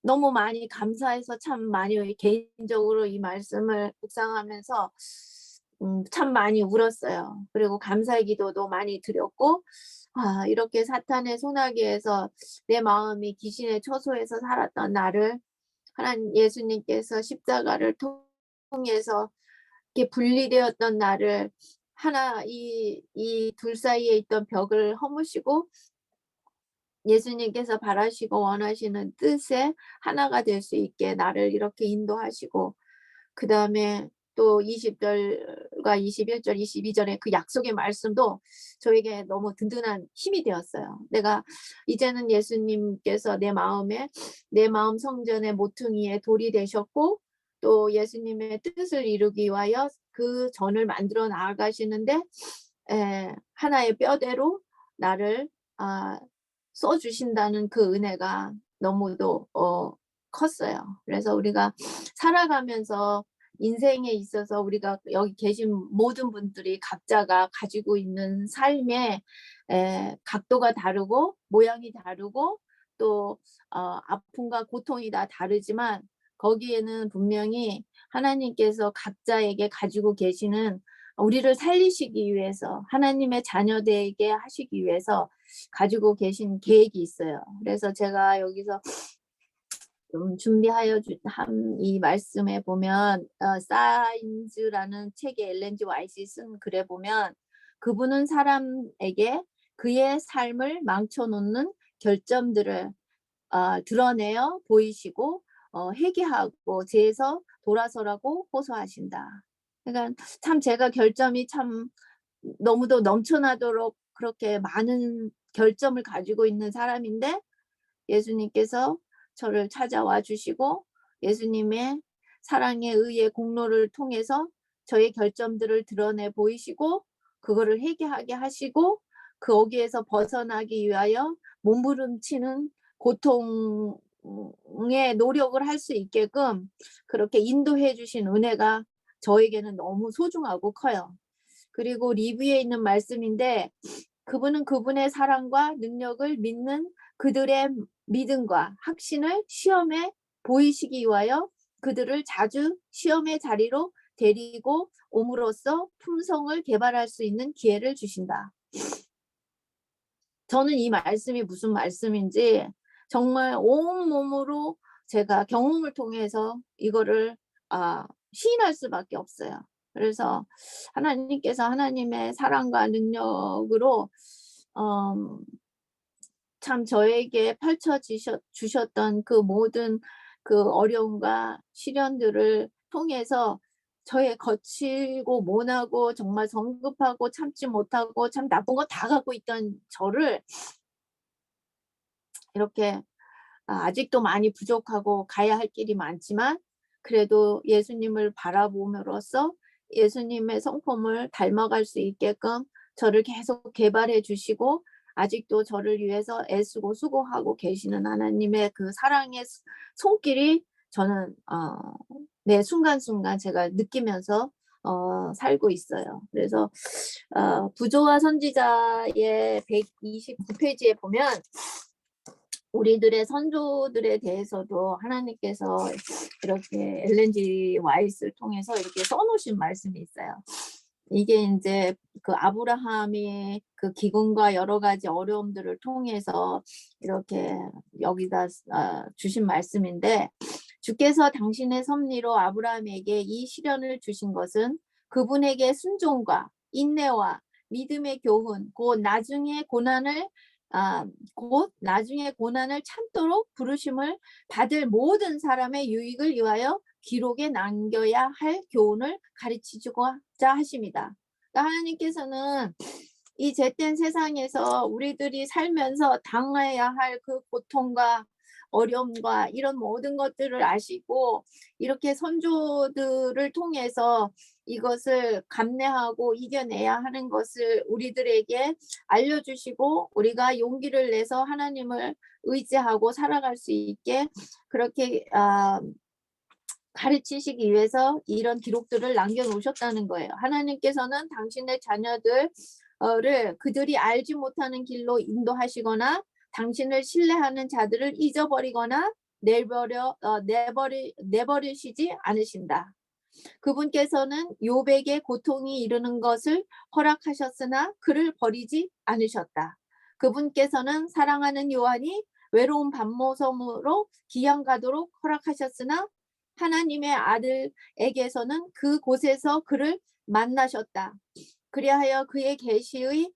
너무 많이 감사해서 참 많이 개인적으로 이 말씀을 묵상하면서 참 많이 울었어요. 그리고 감사의 기도도 많이 드렸고 이렇게 사탄의 소나기에서 내 마음이 귀신의 처소에서 살았던 나를 하나님 예수님께서 십자가를 통해서 이렇게 분리되었던 나를 하나 이 둘 사이에 있던 벽을 허무시고 예수님께서 바라시고 원하시는 뜻에 하나가 될 수 있게 나를 이렇게 인도하시고 그다음에 또 20절과 21절, 22절의 그 약속의 말씀도 저에게 너무 든든한 힘이 되었어요. 내가 이제는 예수님께서 내 마음 성전의 모퉁이에 돌이 되셨고 또 예수님의 뜻을 이루기 위하여 그 전을 만들어 나아가시는데 하나의 뼈대로 나를 써 주신다는 그 은혜가 너무도 컸어요. 그래서 우리가 살아가면서 인생에 있어서 우리가 여기 계신 모든 분들이 각자가 가지고 있는 삶의 각도가 다르고 모양이 다르고 또 아픔과 고통이 다 다르지만 거기에는 분명히 하나님께서 각자에게 가지고 계시는 우리를 살리시기 위해서 하나님의 자녀되게 하시기 위해서 가지고 계신 계획이 있어요. 그래서 제가 여기서 좀 준비하여 한 이 말씀에 보면 사인즈라는 책에 엘렌 G 화이트이 쓴 글에 보면 그분은 사람에게 그의 삶을 망쳐놓는 결점들을 드러내어 보이시고 회개하고 죄에서 돌아서라고 호소하신다. 그러니까 참 제가 결점이 참 너무도 넘쳐나도록 그렇게 많은 결점을 가지고 있는 사람인데 예수님께서 저를 찾아와 주시고 예수님의 사랑의 의의 공로를 통해서 저의 결점들을 드러내 보이시고 그거를 회개하게 하시고 거기에서 벗어나기 위하여 몸부림치는 고통의 노력을 할 수 있게끔 그렇게 인도해 주신 은혜가 저에게는 너무 소중하고 커요. 그리고 리뷰에 있는 말씀인데 그분은 그분의 사랑과 능력을 믿는 그들의 믿음과 확신을 시험에 보이시기 위하여 그들을 자주 시험의 자리로 데리고 옴으로써 품성을 개발할 수 있는 기회를 주신다. 저는 이 말씀이 무슨 말씀인지 정말 온몸으로 제가 경험을 통해서 이거를 시인할 수밖에 없어요. 그래서 하나님께서 하나님의 사랑과 능력으로 참 저에게 주셨던 그 모든 그 어려움과 시련들을 통해서 저의 거칠고 모나고 정말 성급하고 참지 못하고 참 나쁜 거 다 갖고 있던 저를 이렇게 아직도 많이 부족하고 가야 할 길이 많지만 그래도 예수님을 바라봄으로써 예수님의 성품을 닮아갈 수 있게끔 저를 계속 개발해 주시고 아직도 저를 위해서 애쓰고 수고하고 계시는 하나님의 그 사랑의 손길이 저는 매 순간순간 제가 느끼면서 살고 있어요. 그래서 부조와 선지자의 129페이지에 보면 우리들의 선조들에 대해서도 하나님께서 이렇게 엘렌 G 와이스를 통해서 이렇게 써놓으신 말씀이 있어요. 이게 이제 그 아브라함이 그 기근과 여러 가지 어려움들을 통해서 이렇게 여기다 주신 말씀인데, 주께서 당신의 섭리로 아브라함에게 이 시련을 주신 것은 그분에게 순종과 인내와 믿음의 교훈, 곧 나중에 고난을 참도록 부르심을 받을 모든 사람의 유익을 위하여 기록에 남겨야 할 교훈을 가르치고자 하십니다. 그러니까 하나님께서는 이 잿된 세상에서 우리들이 살면서 당해야 할 그 고통과 어려움과 이런 모든 것들을 아시고 이렇게 선조들을 통해서 이것을 감내하고 이겨내야 하는 것을 우리들에게 알려주시고 우리가 용기를 내서 하나님을 의지하고 살아갈 수 있게 그렇게 가르치시기 위해서 이런 기록들을 남겨놓으셨다는 거예요. 하나님께서는 당신의 자녀들을 그들이 알지 못하는 길로 인도하시거나 당신을 신뢰하는 자들을 잊어버리거나 내버리시지 않으신다. 그분께서는 욥에게 고통이 이르는 것을 허락하셨으나 그를 버리지 않으셨다. 그분께서는 사랑하는 요한이 외로운 밤모섬으로 기양 가도록 허락하셨으나 하나님의 아들에게서는 그곳에서 그를 만나셨다. 그리하여 그의 계시의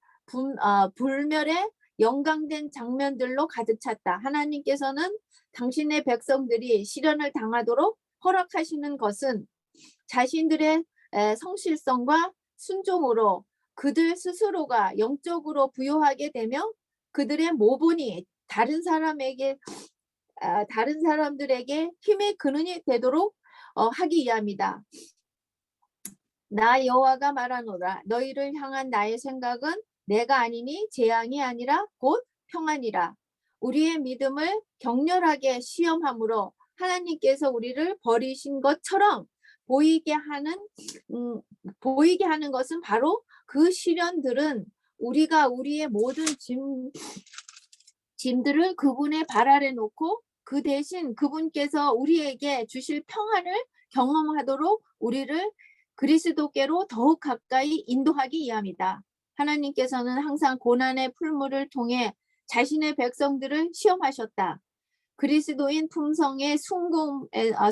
불멸의 영광된 장면들로 가득 찼다. 하나님께서는 당신의 백성들이 시련을 당하도록 허락하시는 것은 자신들의 성실성과 순종으로 그들 스스로가 영적으로 부유하게 되며 그들의 모본이 다른 사람들에게 힘의 근원이 되도록 하기 위함이다. 나 여호와가 말하노라. 너희를 향한 나의 생각은 내가 아니니 재앙이 아니라 곧 평안이라. 우리의 믿음을 격렬하게 시험함으로 하나님께서 우리를 버리신 것처럼 보이게 하는 것은 바로 그 시련들은 우리가 우리의 모든 짐들을 그분의 발 아래 놓고 그 대신 그분께서 우리에게 주실 평안을 경험하도록 우리를 그리스도께로 더욱 가까이 인도하기 위함이다. 하나님께서는 항상 고난의 풀물을 통해 자신의 백성들을 시험하셨다. 그리스도인 품성의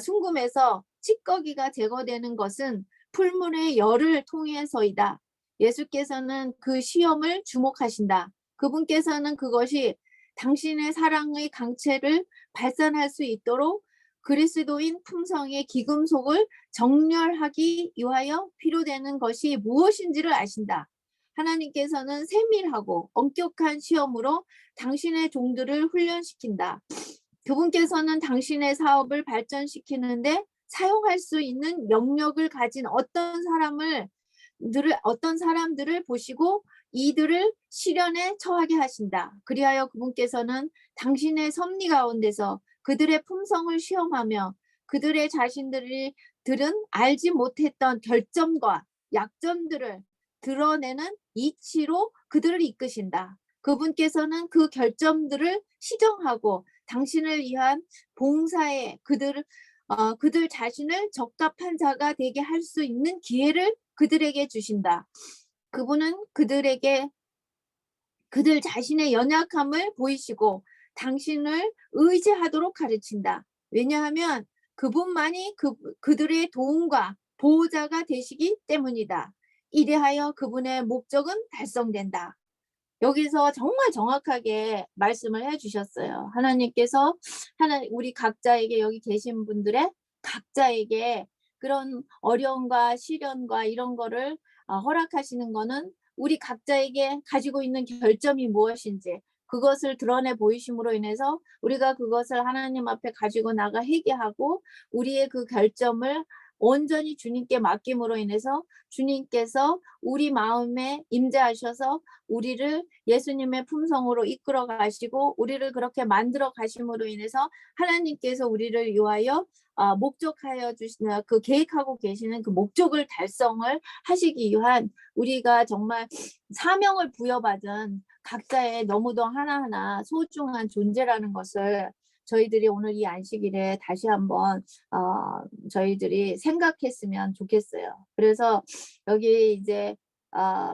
순금에서 찌꺼기가 제거되는 것은 풀물의 열을 통해서이다. 예수께서는 그 시험을 주목하신다. 그분께서는 그것이 당신의 사랑의 강체를 발산할 수 있도록 그리스도인 품성의 기금속을 정렬하기 위하여 필요되는 것이 무엇인지를 아신다. 하나님께서는 세밀하고 엄격한 시험으로 당신의 종들을 훈련시킨다. 그분께서는 당신의 사업을 발전시키는데 사용할 수 있는 영역을 가진 어떤 사람들을 보시고 이들을 시련에 처하게 하신다. 그리하여 그분께서는 당신의 섭리 가운데서 그들의 품성을 시험하며 그들의 자신들은 알지 못했던 결점과 약점들을 드러내는 이치로 그들을 이끄신다. 그분께서는 그 결점들을 시정하고 당신을 위한 봉사에 그들을 그들 자신을 적합한 자가 되게 할 수 있는 기회를 그들에게 주신다. 그분은 그들에게 그들 자신의 연약함을 보이시고 당신을 의지하도록 가르친다. 왜냐하면 그분만이 그들의 도움과 보호자가 되시기 때문이다. 이래하여 그분의 목적은 달성된다. 여기서 정말 정확하게 말씀을 해주셨어요. 하나님께서 우리 각자에게, 여기 계신 분들의 각자에게 그런 어려움과 시련과 이런 거를 허락하시는 거는 우리 각자에게 가지고 있는 결점이 무엇인지 그것을 드러내 보이심으로 인해서 우리가 그것을 하나님 앞에 가지고 나가 회개하고 우리의 그 결점을 온전히 주님께 맡김으로 인해서 주님께서 우리 마음에 임재하셔서 우리를 예수님의 품성으로 이끌어 가시고 우리를 그렇게 만들어 가심으로 인해서 하나님께서 우리를 위하여 목적하여 주시는 그 계획하고 계시는 그 목적을 달성을 하시기 위한 우리가 정말 사명을 부여받은 각자의 너무도 하나하나 소중한 존재라는 것을 저희들이 오늘 이 안식일에 다시 한번 저희들이 생각했으면 좋겠어요. 그래서 여기 이제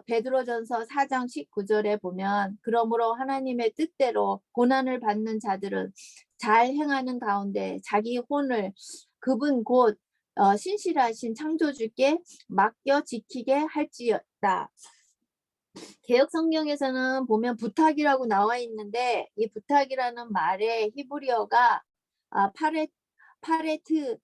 베드로전서 4장 19절에 보면 그러므로 하나님의 뜻대로 고난을 받는 자들은 잘 행하는 가운데 자기 혼을 그분 곧 신실하신 창조주께 맡겨 지키게 할지어다. 개역 성경에서는 보면 부탁이라고 나와 있는데 이 부탁이라는 말의 히브리어가 파레트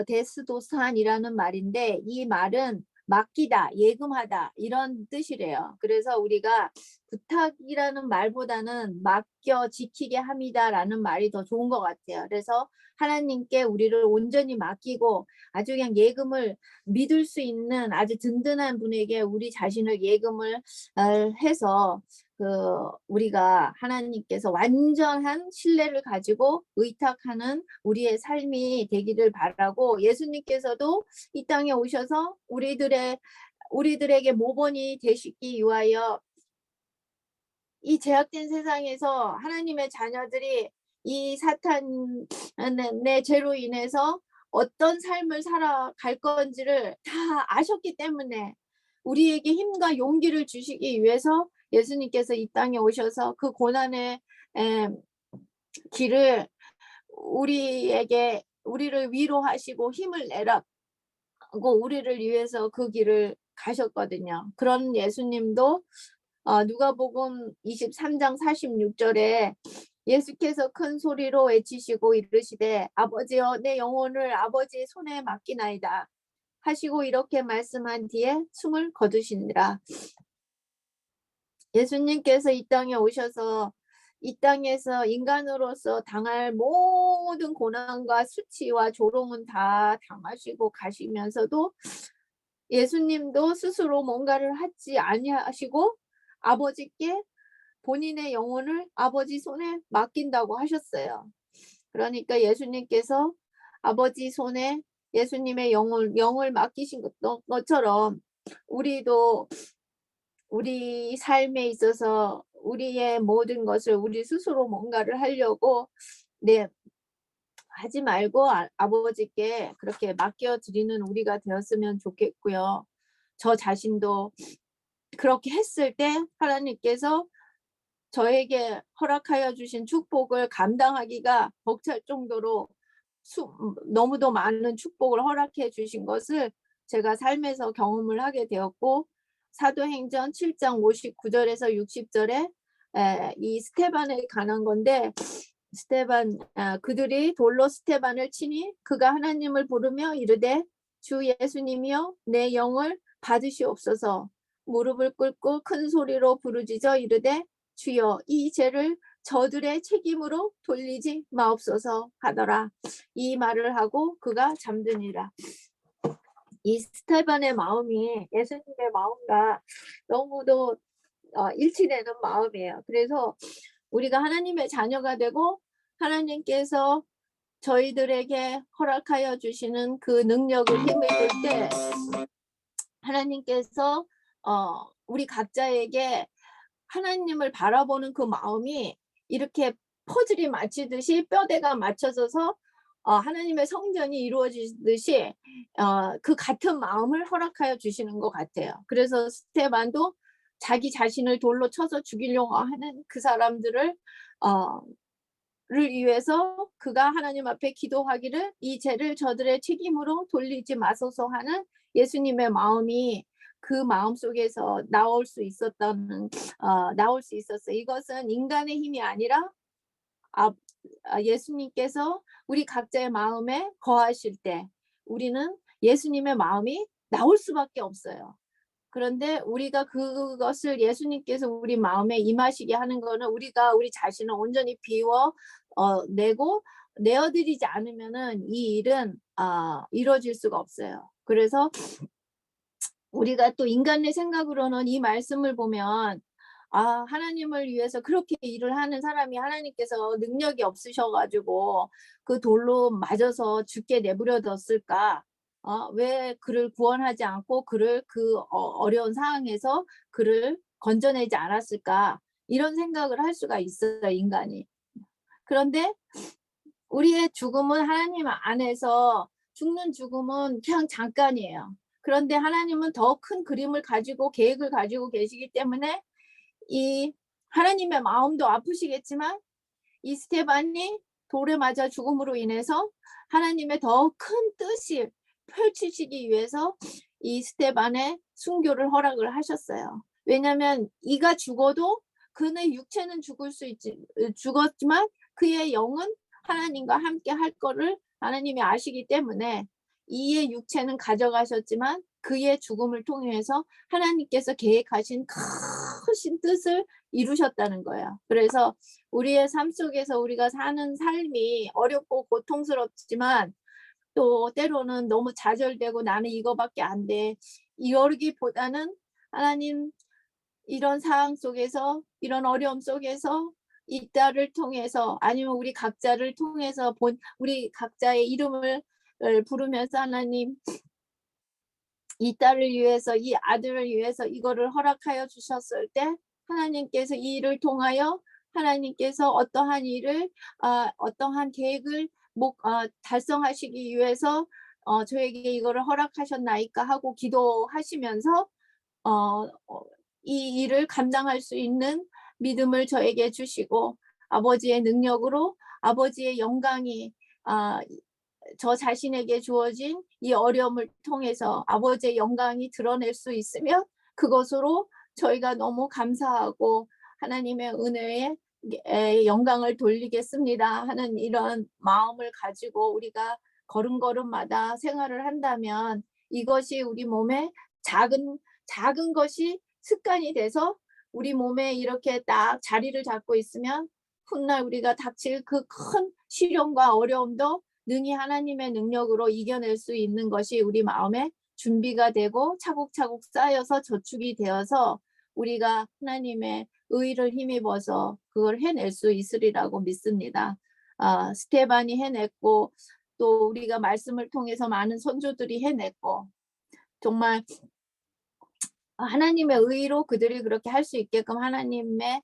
데스도산이라는 말인데 이 말은 맡기다, 예금하다 이런 뜻이래요. 그래서 우리가 부탁이라는 말보다는 맡겨 지키게 합니다라는 말이 더 좋은 것 같아요. 그래서 하나님께 우리를 온전히 맡기고 아주 그냥 예금을 믿을 수 있는 아주 든든한 분에게 우리 자신을 예금을 해서 우리가 하나님께서 완전한 신뢰를 가지고 의탁하는 우리의 삶이 되기를 바라고 예수님께서도 이 땅에 오셔서 우리들에게 모본이 되시기 위하여 이 제약된 세상에서 하나님의 자녀들이 이 사탄의 죄로 인해서 어떤 삶을 살아갈 건지를 다 아셨기 때문에 우리에게 힘과 용기를 주시기 위해서 예수님께서 이 땅에 오셔서 그 고난의 길을 우리를 위로하시고 힘을 내라고 우리를 위해서 그 길을 가셨거든요. 그런 예수님도 누가복음 23장 46절에 예수께서 큰 소리로 외치시고 이르시되 아버지여 내 영혼을 아버지의 손에 맡기나이다 하시고 이렇게 말씀한 뒤에 숨을 거두시니라. 예수님께서 이 땅에 오셔서 이 땅에서 인간으로서 당할 모든 고난과 수치와 조롱은 다 당하시고 가시면서도 예수님도 스스로 뭔가를 하지 아니하시고 아버지께 본인의 영혼을 아버지 손에 맡긴다고 하셨어요. 그러니까 예수님께서 아버지 손에 예수님의 영을 맡기신 것처럼 우리도 우리 삶에 있어서 우리의 모든 것을 우리 스스로 뭔가를 하려고 하지 말고 아버지께 그렇게 맡겨드리는 우리가 되었으면 좋겠고요. 저 자신도 그렇게 했을 때 하나님께서 저에게 허락하여 주신 축복을 감당하기가 벅찰 정도로 너무도 많은 축복을 허락해 주신 것을 제가 삶에서 경험을 하게 되었고 사도행전 7장 59절에서 60절에 이 스테반에 관한 건데 그들이 돌로 스테반을 치니 그가 하나님을 부르며 이르되 주 예수님이여 내 영을 받으시옵소서 무릎을 꿇고 큰 소리로 부르짖어 이르되 주여 이 죄를 저들의 책임으로 돌리지 마옵소서 하더라. 이 말을 하고 그가 잠드니라. 이 스테반의 마음이 예수님의 마음과 너무도 일치되는 마음이에요. 그래서 우리가 하나님의 자녀가 되고 하나님께서 저희들에게 허락하여 주시는 그 능력을 힘을 줄 때 하나님께서 우리 각자에게 하나님을 바라보는 그 마음이 이렇게 퍼즐이 맞추듯이 뼈대가 맞춰져서 하나님의 성전이 이루어지듯이 그 같은 마음을 허락하여 주시는 것 같아요. 그래서 스테반도 자기 자신을 돌로 쳐서 죽이려고 하는 그 사람들을 를 위해서 그가 하나님 앞에 기도하기를 이 죄를 저들의 책임으로 돌리지 마소서 하는 예수님의 마음이 그 마음 속에서 나올 수 있었어요. 이것은 인간의 힘이 아니라 예수님께서 우리 각자의 마음에 거하실 때 우리는 예수님의 마음이 나올 수밖에 없어요. 그런데 우리가 그것을 예수님께서 우리 마음에 임하시게 하는 거는 우리가 우리 자신을 온전히 비워 내어드리지 않으면은 이 일은 이루어질 수가 없어요. 그래서 우리가 또 인간의 생각으로는 이 말씀을 보면 하나님을 위해서 그렇게 일을 하는 사람이 하나님께서 능력이 없으셔가지고 그 돌로 맞아서 죽게 내버려뒀을까? 왜 그를 구원하지 않고 그를 그 어려운 상황에서 그를 건져내지 않았을까? 이런 생각을 할 수가 있어요, 인간이. 그런데 우리의 죽음은 하나님 안에서 죽는 죽음은 그냥 잠깐이에요. 그런데 하나님은 더 큰 그림을 가지고 계획을 가지고 계시기 때문에 이 하나님의 마음도 아프시겠지만 이 스테반이 돌에 맞아 죽음으로 인해서 하나님의 더 큰 뜻이 펼치시기 위해서 이 스테반의 순교를 허락을 하셨어요. 왜냐하면 이가 죽어도 그의 육체는 죽었지만 그의 영은 하나님과 함께 할 거를 하나님이 아시기 때문에 이의 육체는 가져가셨지만 그의 죽음을 통해서 하나님께서 계획하신 크신 뜻을 이루셨다는 거예요. 그래서 우리의 삶 속에서 우리가 사는 삶이 어렵고 고통스럽지만 또 때로는 너무 좌절되고 나는 이거밖에 안 돼. 이러기보다는 하나님 이런 상황 속에서 이런 어려움 속에서 이 딸을 통해서 아니면 우리 각자를 통해서 우리 각자의 이름을 부르면서 하나님 이 딸을 위해서 이 아들을 위해서 이거를 허락하여 주셨을 때 하나님께서 이 일을 통하여 하나님께서 어떠한 일을 어떠한 계획을 달성하시기 위해서 저에게 이거를 허락하셨나이까 하고 기도하시면서 이 일을 감당할 수 있는 믿음을 저에게 주시고 아버지의 능력으로 아버지의 영광이 저 자신에게 주어진 이 어려움을 통해서 아버지의 영광이 드러낼 수 있으면 그것으로 저희가 너무 감사하고 하나님의 은혜에 영광을 돌리겠습니다 하는 이런 마음을 가지고 우리가 걸음걸음마다 생활을 한다면 이것이 우리 몸에 작은 것이 습관이 돼서 우리 몸에 이렇게 딱 자리를 잡고 있으면 훗날 우리가 닥칠 그 큰 시련과 어려움도 능히 하나님의 능력으로 이겨낼 수 있는 것이 우리 마음에 준비가 되고 차곡차곡 쌓여서 저축이 되어서 우리가 하나님의 의를 힘입어서 그걸 해낼 수 있으리라고 믿습니다. 스테반이 해냈고 또 우리가 말씀을 통해서 많은 선조들이 해냈고 정말 하나님의 의로 그들이 그렇게 할 수 있게끔 하나님의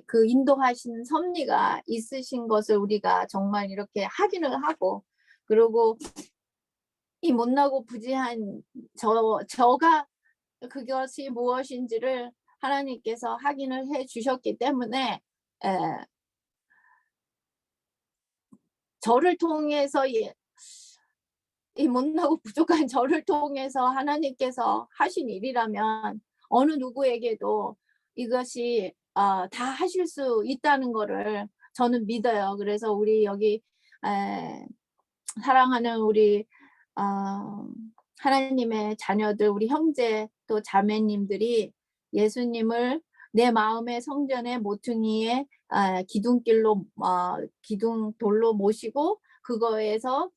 그 인도하시는 섭리가 있으신 것을 우리가 정말 이렇게 확인을 하고 그리고 이 못나고 부지한 저가 그것이 무엇인지를 하나님께서 확인을 해 주셨기 때문에 저를 통해서 이 못나고 부족한 저를 통해서 하나님께서 하신 일이라면 어느 누구에게도 이것이 다 하실 수 있다는 거를 저는 믿어요. 그래서 우리 여기 사랑하는 우리 하나님의 자녀들 우리 형제 또 자매님들이 예수님을 내 마음의 성전의 모퉁이에 기둥돌로 모시고 그거에서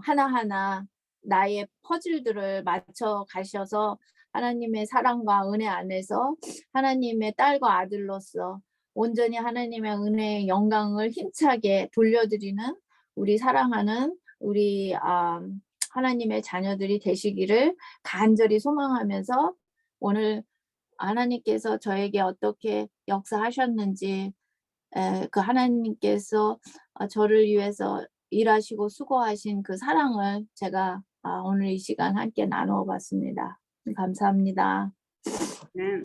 하나하나 나의 퍼즐들을 맞춰 가셔서 하나님의 사랑과 은혜 안에서 하나님의 딸과 아들로서 온전히 하나님의 은혜의 영광을 힘차게 돌려드리는 우리 사랑하는 우리 하나님의 자녀들이 되시기를 간절히 소망하면서 오늘 하나님께서 저에게 어떻게 역사하셨는지 그 하나님께서 저를 위해서 일하시고 수고하신 그 사랑을 제가 오늘 이 시간 함께 나누어 봤습니다. 감사합니다.
네.